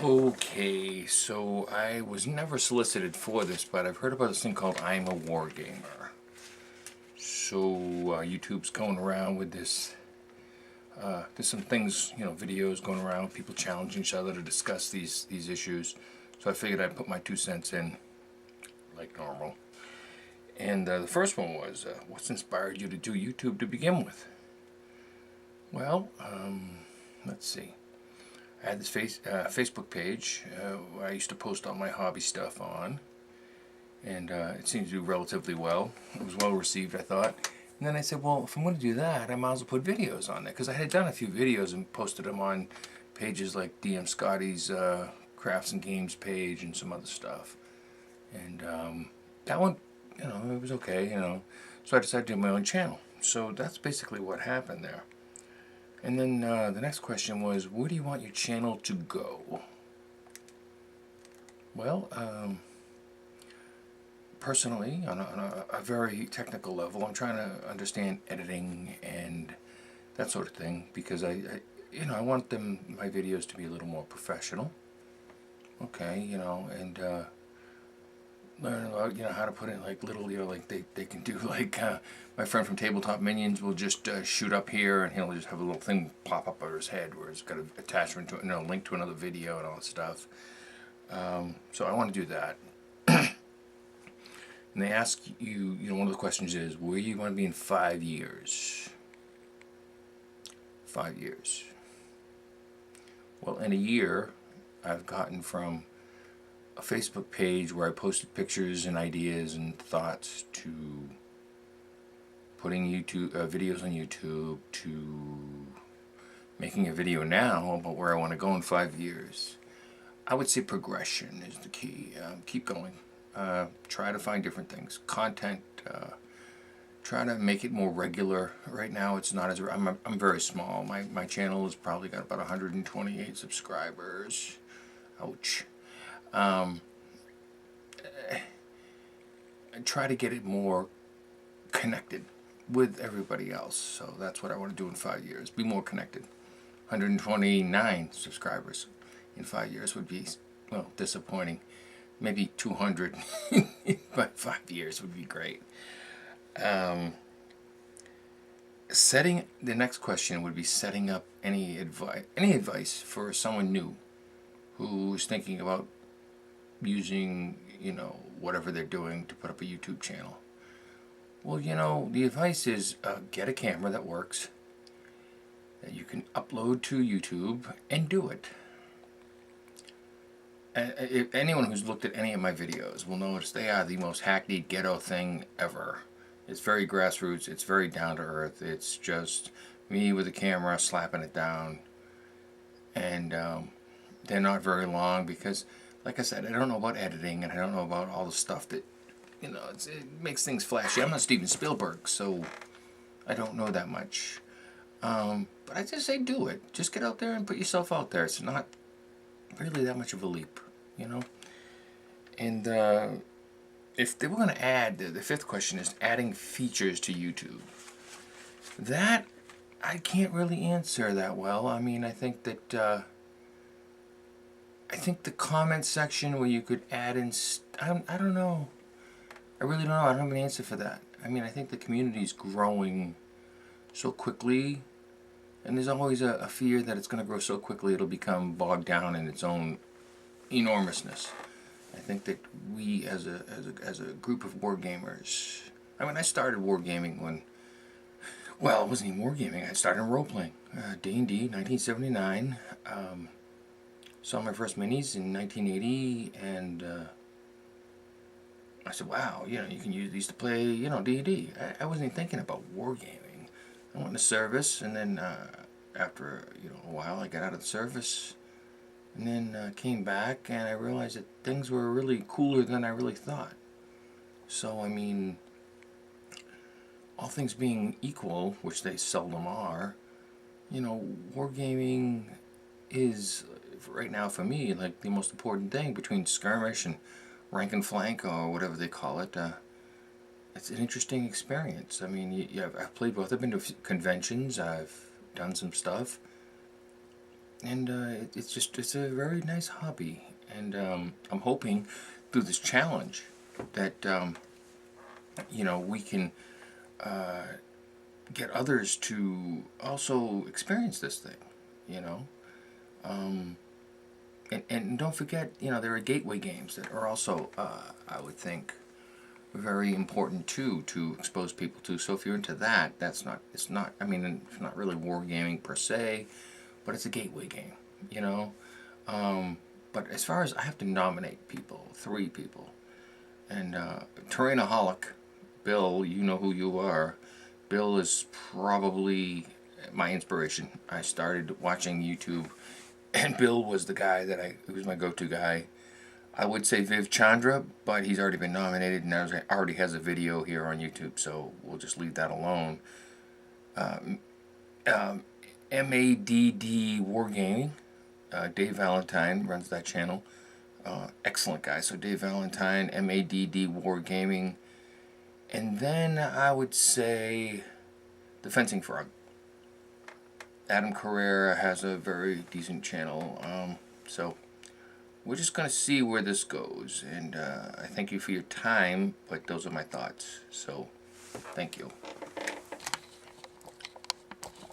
Okay, so I was never solicited for this, but I've heard about this thing called I'm a Wargamer. So YouTube's going around with this. There's some things, videos going around with people challenging each other to discuss these issues. So I figured I'd put my 2 cents in, like normal. And the first one was, what's inspired you to do YouTube to begin with? Well, let's see. I had this Facebook page I used to post all my hobby stuff on, and it seemed to do relatively well. It was well received, I thought. And then I said, well, if I'm going to do that, I might as well put videos on there, because I had done a few videos and posted them on pages like DM Scotty's Crafts and Games page and some other stuff. And that one, it was okay, So I decided to do my own channel. So that's basically what happened there. And then the next question was, where do you want your channel to go? Well, personally, on a very technical level, I'm trying to understand editing and that sort of thing, because I want my videos to be a little more professional. Okay, and learn about how to put in like little like they can do like my friend from Tabletop Minions will just shoot up here and he'll just have a little thing pop up over his head where it's got an attachment to it, link to another video and all that stuff. So I want to do that. And they ask you, one of the questions is, where you want to be in 5 years? 5 years. Well, in a year, I've gotten from a Facebook page where I posted pictures and ideas and thoughts to putting YouTube videos on YouTube to making a video now about where I want to go in 5 years. I would say progression is the key. Keep going. Try to find different things. Content. Try to make it more regular. Right now, it's not as I'm very small. My channel has probably got about 128 subscribers. Ouch. I try to get it more connected with everybody else. So that's what I want to do in 5 years. Be more connected. 129 subscribers in 5 years would be, well, disappointing. Maybe 200 by 5 years would be great. The next question would be setting up any advice for someone new who is thinking about using, whatever they're doing to put up a YouTube channel. Well, the advice is get a camera that works, that you can upload to YouTube, and do it. If anyone who's looked at any of my videos will notice they are the most hackneyed ghetto thing ever. It's very grassroots, it's very down to earth, it's just me with a camera slapping it down. And they're not very long because, like I said, I don't know about editing and I don't know about all the stuff that, it makes things flashy. I'm not Steven Spielberg, so I don't know that much. But I just say do it. Just get out there and put yourself out there. It's not really that much of a leap, And if they were going to add, the fifth question is adding features to YouTube. That I can't really answer that well. I mean, I think that the comment section where you could add in, I don't know. I really don't know. I don't have an answer for that. I mean, I think the community is growing so quickly, and there's always a fear that it's going to grow so quickly it'll become bogged down in its own enormousness. I think that we, as a group of wargamers, I mean, I started wargaming when, well, it wasn't even wargaming. I started role-playing. D&D, 1979. Saw my first minis in 1980, and I said, wow, you can use these to play, D&D. I wasn't even thinking about wargaming. I went into service, and then after a while, I got out of the service, and then came back, and I realized that things were really cooler than I really thought. So, I mean, all things being equal, which they seldom are, wargaming is, right now for me, like the most important thing between skirmish and rank and flank, or whatever they call it. It's an interesting experience. I mean, I've played both. I've been to conventions. I've done some stuff. it's a very nice hobby, and I'm hoping through this challenge that we can get others to also experience this thing, you know. And don't forget, there are gateway games that are also, I would think, very important too to expose people to. So if you're into that, it's not. I mean, it's not really wargaming per se, but it's a gateway game, you know. But as far as I have to nominate people, 3 people, and Terrainaholic, Bill, you know who you are. Bill is probably my inspiration. I started watching YouTube, and Bill was the guy he was my go-to guy. I would say Viv Chandra, but he's already been nominated and already has a video here on YouTube, so we'll just leave that alone. MADD Wargaming, Dave Valentine runs that channel. Excellent guy. So Dave Valentine, MADD Wargaming, and then I would say the Fencing Frog. Adam Carrera has a very decent channel. So we're just going to see where this goes. And I thank you for your time, but those are my thoughts. So thank you.